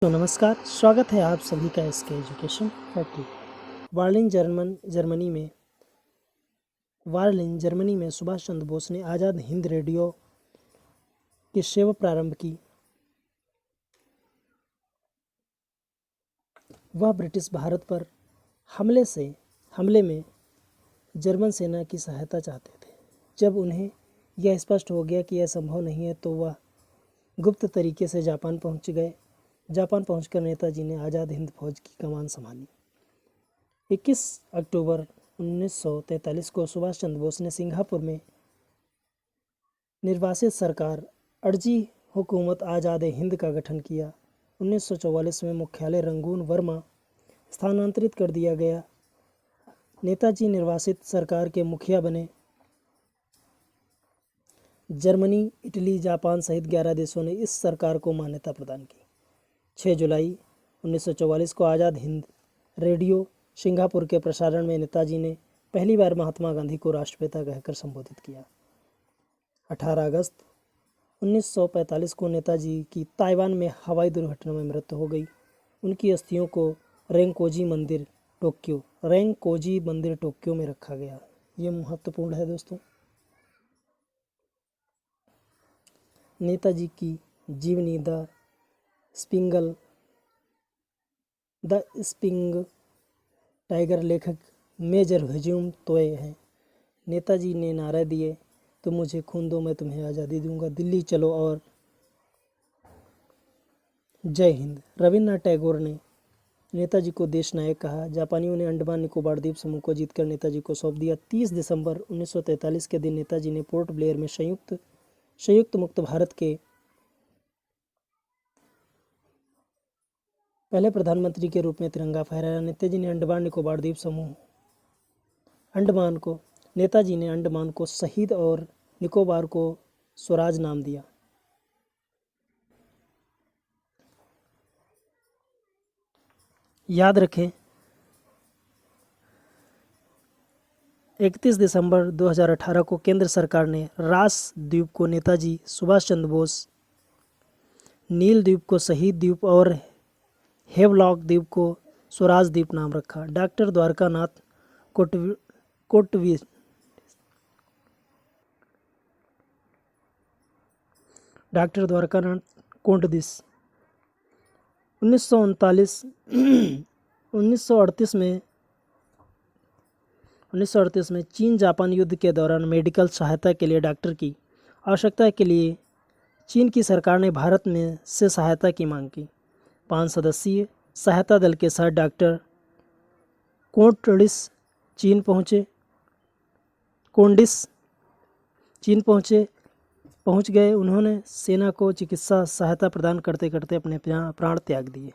तो नमस्कार, स्वागत है आप सभी का इसके एजुकेशन फैक्ट्री। बार्लिन जर्मनी में सुभाष चंद्र बोस ने आज़ाद हिंद रेडियो की सेवा प्रारंभ की। वह ब्रिटिश भारत पर हमले में जर्मन सेना की सहायता चाहते थे। जब उन्हें यह स्पष्ट हो गया कि यह संभव नहीं है तो वह गुप्त तरीके से जापान पहुंच गए। जापान पहुंचकर नेताजी ने आज़ाद हिंद फौज की कमान संभाली। 21 अक्टूबर 1943 को सुभाष चंद्र बोस ने सिंगापुर में निर्वासित सरकार अर्जी हुकूमत आज़ाद हिंद का गठन किया। 1944 में मुख्यालय रंगून बर्मा स्थानांतरित कर दिया गया। नेताजी निर्वासित सरकार के मुखिया बने। जर्मनी, इटली, जापान सहित 11 देशों ने इस सरकार को मान्यता प्रदान की। 6 जुलाई 1944 को आज़ाद हिंद रेडियो सिंगापुर के प्रसारण में नेताजी ने पहली बार महात्मा गांधी को राष्ट्रपिता कहकर संबोधित किया। 18 अगस्त 1945 को नेताजी की ताइवान में हवाई दुर्घटना में मृत्यु हो गई। उनकी अस्थियों को रेंकोजी मंदिर टोक्यो में रखा गया। ये महत्वपूर्ण है दोस्तों। नेताजी की जीवनी द स्पिंग टाइगर लेखक मेजर ह्यूम तोये हैं। नेताजी ने नारा दिए, तुम मुझे खून दो मैं तुम्हें आज़ादी दूंगा, दिल्ली चलो और जय हिंद। रविन्द्रनाथ टैगोर ने नेताजी को देश नायक कहा। जापानियों ने अंडमान निकोबार द्वीप समूह को जीतकर नेताजी को सौंप दिया। 30 दिसंबर 1943 के दिन नेताजी ने पोर्ट ब्लेयर में संयुक्त मुक्त भारत के पहले प्रधानमंत्री के रूप में तिरंगा फहराया। नेताजी ने अंडमान को शहीद और निकोबार को स्वराज नाम दिया। याद रखें, 31 दिसंबर 2018 को केंद्र सरकार ने रास द्वीप को नेताजी सुभाष चंद्र बोस, नील द्वीप को शहीद द्वीप और हेवलॉक द्वीप को स्वराज द्वीप नाम रखा। डॉक्टर द्वारकानाथ कोटविस 1938 में चीन जापान युद्ध के दौरान मेडिकल सहायता के लिए डॉक्टर की आवश्यकता के लिए चीन की सरकार ने भारत में से सहायता की मांग की। 5 सदस्यीय सहायता दल के साथ डॉक्टर कोंडिस चीन पहुंच गए। उन्होंने सेना को चिकित्सा सहायता प्रदान करते करते अपने प्राण त्याग दिए।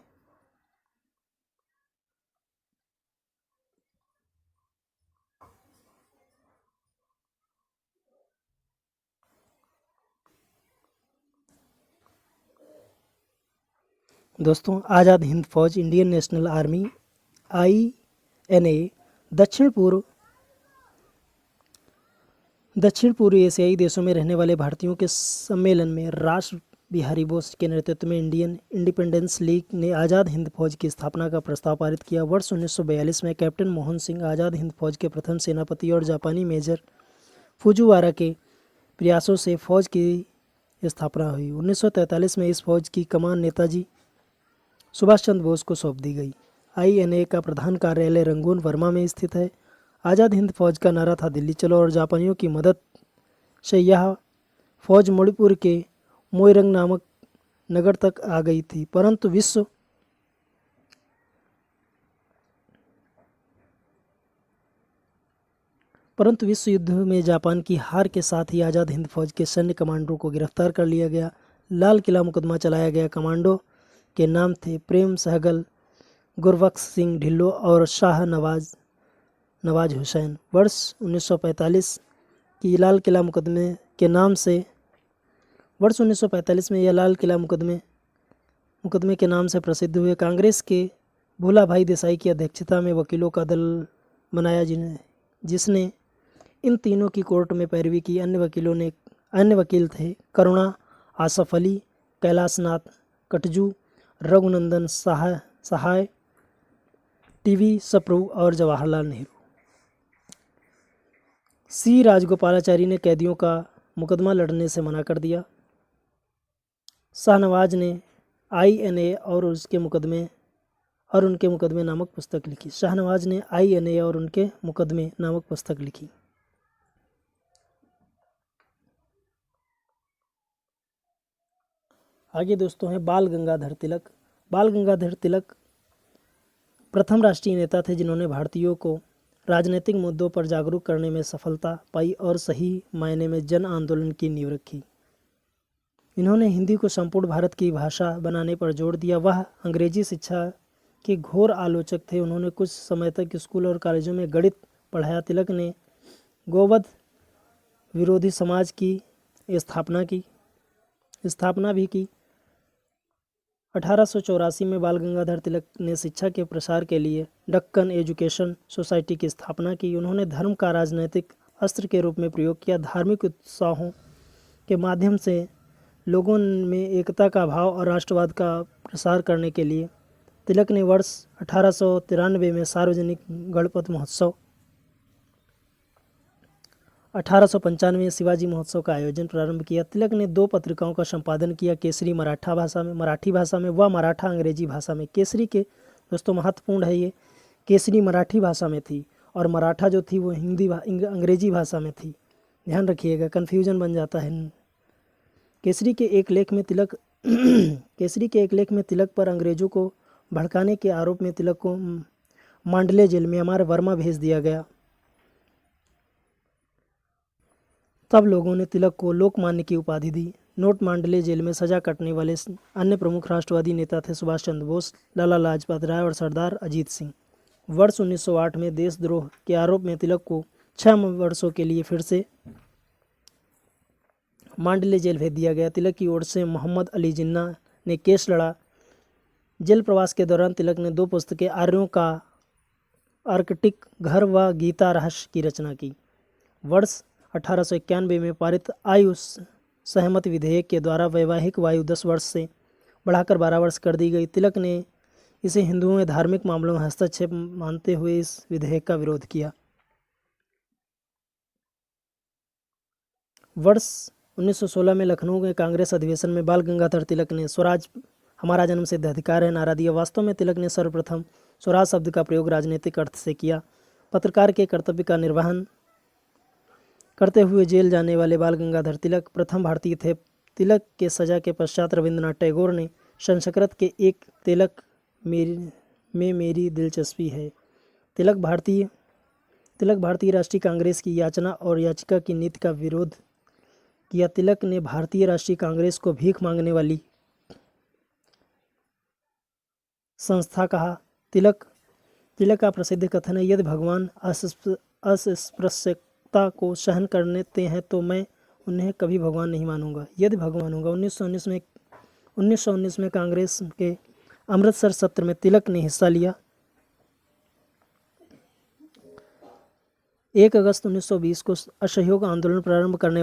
दोस्तों, आज़ाद हिंद फौज इंडियन नेशनल आर्मी INA दक्षिण पूर्व एशियाई देशों में रहने वाले भारतीयों के सम्मेलन में राष्ट्र बिहारी बोस के नेतृत्व में इंडियन इंडिपेंडेंस लीग ने आज़ाद हिंद फौज की स्थापना का प्रस्ताव पारित किया। वर्ष 1942 में कैप्टन मोहन सिंह आज़ाद हिंद फौज के प्रथम सेनापति और जापानी मेजर फुजिवारा के प्रयासों से फौज की स्थापना हुई। 1943 में इस फौज की कमान नेताजी सुभाष चंद्र बोस को सौंप दी गई। INA का प्रधान कार्यालय रंगून बर्मा में स्थित है। आज़ाद हिंद फौज का नारा था दिल्ली चलो और जापानियों की मदद से यह फौज मणिपुर के मोइरंग नामक नगर तक आ गई थी, परंतु विश्व युद्ध में जापान की हार के साथ ही आज़ाद हिंद फौज के सैन्य कमांडरों को गिरफ्तार कर लिया गया। लाल किला मुकदमा चलाया गया। कमांडो के नाम थे प्रेम सहगल, गुरबख्श सिंह ढिल्लो और शाह नवाज हुसैन। वर्ष 1945 की लाल किला मुकदमे के नाम से यह लाल किला मुकदमे के नाम से प्रसिद्ध हुए। कांग्रेस के भोला भाई देसाई की अध्यक्षता में वकीलों का दल बनाया जिसने इन तीनों की कोर्ट में पैरवी की। अन्य वकील थे करुणा, आसफ अली, कैलाश नाथ कटजू, रघुनंदन सहाय, टीवी सप्रू और जवाहरलाल नेहरू। सी राजगोपालाचारी ने कैदियों का मुकदमा लड़ने से मना कर दिया। शाहनवाज ने INA और उनके मुकदमे नामक पुस्तक लिखी। शाहनवाज ने INA और उनके मुकदमे नामक पुस्तक लिखी। आगे दोस्तों हैं बाल गंगाधर तिलक। बाल गंगाधर तिलक प्रथम राष्ट्रीय नेता थे जिन्होंने भारतीयों को राजनीतिक मुद्दों पर जागरूक करने में सफलता पाई और सही मायने में जन आंदोलन की नींव रखी। इन्होंने हिंदी को संपूर्ण भारत की भाषा बनाने पर जोर दिया। वह अंग्रेजी शिक्षा के घोर आलोचक थे। उन्होंने कुछ समय तक स्कूल और कॉलेजों में गणित पढ़ाया। तिलक ने गोवध विरोधी समाज की स्थापना भी की। 1884 में बाल गंगाधर तिलक ने शिक्षा के प्रसार के लिए दक्कन एजुकेशन सोसाइटी की स्थापना की। उन्होंने धर्म का राजनीतिक अस्त्र के रूप में प्रयोग किया। धार्मिक उत्साहों के माध्यम से लोगों में एकता का भाव और राष्ट्रवाद का प्रसार करने के लिए तिलक ने वर्ष 1893 में सार्वजनिक गणपत महोत्सव, 1895 में शिवाजी महोत्सव का आयोजन प्रारंभ किया। तिलक ने 2 पत्रिकाओं का संपादन किया, केसरी मराठी भाषा में व मराठा अंग्रेजी भाषा में। केसरी के दोस्तों महत्वपूर्ण है ये, केसरी मराठी भाषा में थी और मराठा जो थी वो अंग्रेजी भाषा में थी। ध्यान रखिएगा, कन्फ्यूजन बन जाता है। केसरी के एक लेख में तिलक पर अंग्रेजों को भड़काने के आरोप में तिलक को मांडले जेल में हमारे वर्मा भेज दिया गया। तब लोगों ने तिलक को लोकमान्य की उपाधि दी। नोट मांडले जेल में सजा कटने वाले अन्य प्रमुख राष्ट्रवादी नेता थे सुभाष चंद्र बोस, लाला लाजपत राय और सरदार अजीत सिंह। वर्ष 1908 में देशद्रोह के आरोप में तिलक को 6 वर्षों के लिए फिर से मांडले जेल भेज दिया गया। तिलक की ओर से मोहम्मद अली जिन्ना ने केस लड़ा। जेल प्रवास के दौरान तिलक ने 2 पुस्तकें आर्यों का आर्कटिक घर व गीता रहस्य की रचना की। वर्ष 1891 में पारित आयु सहमति विधेयक के द्वारा वैवाहिक आयु 10 वर्ष से बढ़ाकर 12 वर्ष कर दी गई। तिलक ने इसे हिंदुओं में धार्मिक मामलों में हस्तक्षेप मानते हुए इस विधेयक का विरोध किया। वर्ष 1916 में लखनऊ के कांग्रेस अधिवेशन में बाल गंगाधर तिलक ने स्वराज हमारा जन्म सिद्ध अधिकार है नारा दिया। वास्तव में तिलक ने सर्वप्रथम स्वराज शब्द का प्रयोग राजनीतिक अर्थ से किया। पत्रकार के कर्तव्य का निर्वहन करते हुए जेल जाने वाले बाल गंगाधर तिलक प्रथम भारतीय थे। तिलक के सजा के पश्चात रविंद्रनाथ टैगोर ने संस्कृत के एक तिलक में मेरी दिलचस्पी है तिलक भारतीय राष्ट्रीय कांग्रेस की याचना और याचिका की नीति का विरोध किया। तिलक ने भारतीय राष्ट्रीय कांग्रेस को भीख मांगने वाली संस्था कहा। तिलक का प्रसिद्ध कथन है, यदि भगवान अस्पृश्यता को सहन करते हैं तो मैं उन्हें कभी भगवान नहीं मानूंगा। 1919 में कांग्रेस के अमृतसर सत्र में तिलक ने हिस्सा लिया। 1 अगस्त 1920 को असहयोग आंदोलन प्रारंभ करने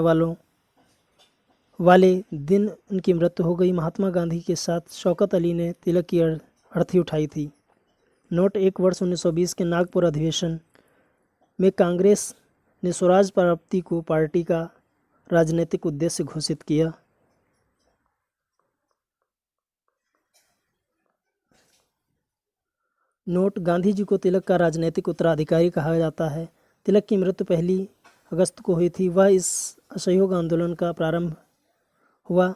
वाले दिन उनकी मृत्यु हो गई। महात्मा गांधी के साथ शौकत अली ने तिलक की अर्थी उठाई थी। नोट 1 वर्ष 1920 के नागपुर अधिवेशन में कांग्रेस ने स्वराज प्राप्ति को पार्टी का राजनीतिक उद्देश्य घोषित किया। नोट, गांधी जी को तिलक का राजनीतिक उत्तराधिकारी कहा जाता है। तिलक की मृत्यु 1 अगस्त को हुई थी। वह इस असहयोग आंदोलन का प्रारंभ हुआ।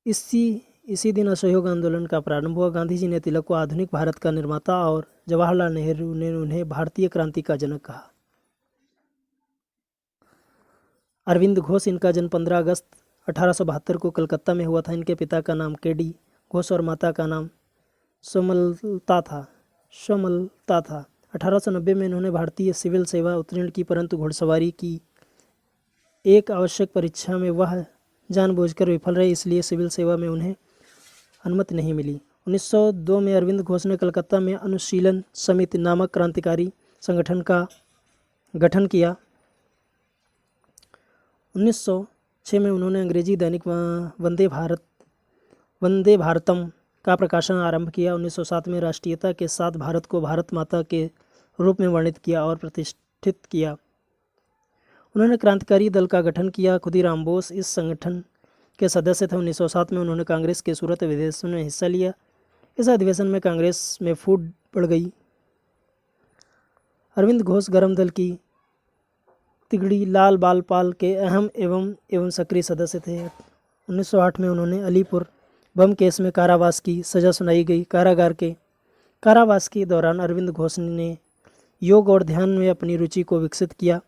इसी दिन असहयोग आंदोलन का प्रारंभ हुआ। गांधी जी ने तिलक को आधुनिक भारत का निर्माता और जवाहरलाल नेहरू ने उन्हें भारतीय क्रांति का जनक कहा। अरविंद घोष, इनका जन्म 15 अगस्त 1872 को कलकत्ता में हुआ था। इनके पिता का नाम केडी घोष और माता का नाम स्वमलता था। 1890 में इन्होंने भारतीय सिविल सेवा उत्तीर्ण की, परंतु घुड़सवारी की एक आवश्यक परीक्षा में वह जानबूझकर विफल रहे, इसलिए सिविल सेवा में उन्हें अनुमति नहीं मिली। 1902 में अरविंद घोष ने कलकत्ता में अनुशीलन समिति नामक क्रांतिकारी संगठन का गठन किया। 1906 में उन्होंने अंग्रेजी दैनिक वंदे भारत वंदे भारतम का प्रकाशन आरंभ किया। 1907 में राष्ट्रीयता के साथ भारत को भारत माता के रूप में वर्णित किया और प्रतिष्ठित किया। उन्होंने क्रांतिकारी दल का गठन किया। खुदीराम बोस इस संगठन के सदस्य थे। 1907 में उन्होंने कांग्रेस के सूरत अधिवेशन में हिस्सा लिया। इस अधिवेशन में कांग्रेस में फूट पड़ गई। अरविंद घोष गरम दल की तिगड़ी लाल बाल पाल के अहम एवं सक्रिय सदस्य थे। 1908 में उन्होंने अलीपुर बम केस में कारावास की सज़ा सुनाई गई। कारावास के दौरान अरविंद घोष ने योग और ध्यान में अपनी रुचि को विकसित किया।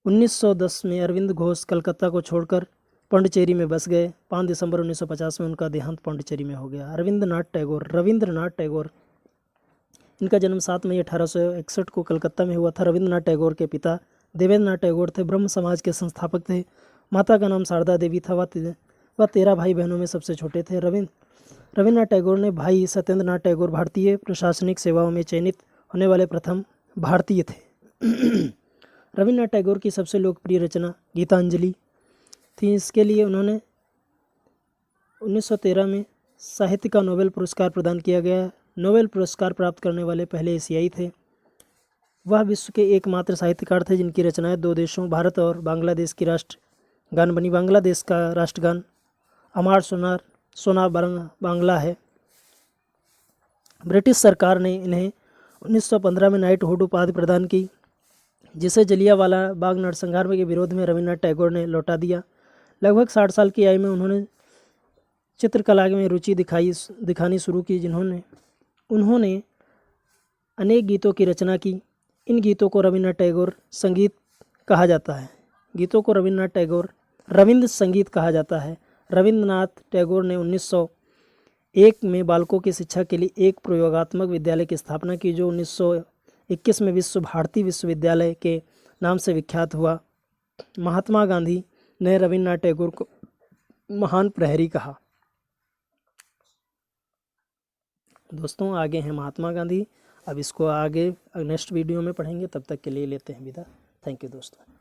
(1910) में अरविंद घोष कलकत्ता को छोड़कर पांडिचेरी में बस गए। 5 दिसंबर 1950 में उनका देहांत पांडिचेरी में हो गया। रविंद्रनाथ टैगोर इनका जन्म 7 मई 1861 को कलकत्ता में हुआ था। रविंद्रनाथ टैगोर के पिता देवेंद्रनाथ टैगोर थे। ब्रह्म समाज के संस्थापक थे। माता का नाम शारदा देवी था। वह 13 भाई बहनों में सबसे छोटे थे। रविंद्रनाथ टैगोर ने भाई सत्येंद्रनाथ टैगोर भारतीय प्रशासनिक सेवाओं में चयनित होने वाले प्रथम भारतीय थे। रविंद्रनाथ टैगोर की सबसे लोकप्रिय रचना गीतांजलि थी। इसके लिए उन्होंने 1913 में साहित्य का नोबेल पुरस्कार प्रदान किया गया। नोबेल पुरस्कार प्राप्त करने वाले पहले एशियाई थे। वह विश्व के एकमात्र साहित्यकार थे जिनकी रचनाएं 2 देशों भारत और बांग्लादेश की राष्ट्रगान बनी। बांग्लादेश का राष्ट्रगान अमार सोनार बांग्ला है। ब्रिटिश सरकार ने इन्हें 1915 में नाइटहुड उपाधि प्रदान की, जिसे जलियांवाला बाग नरसंहार के विरोध में रविन्द्रनाथ टैगोर ने लौटा दिया। लगभग 60 साल की आयु में उन्होंने चित्रकला में रुचि दिखानी शुरू की। उन्होंने अनेक गीतों की रचना की। इन गीतों को रविन्द्रनाथ टैगोर संगीत कहा जाता है। रविंद्र संगीत कहा जाता है। रविंद्रनाथ टैगोर ने 1901 में बालकों की शिक्षा के लिए एक प्रयोगात्मक विद्यालय की स्थापना की, जो 1921 में विश्व भारती विश्वविद्यालय के नाम से विख्यात हुआ। महात्मा गांधी ने रविन्द्रनाथ टैगोर को महान प्रहरी कहा। दोस्तों, आगे हैं महात्मा गांधी। अब इसको आगे नेक्स्ट वीडियो में पढ़ेंगे। तब तक के लिए लेते हैं विदा। थैंक यू दोस्तों।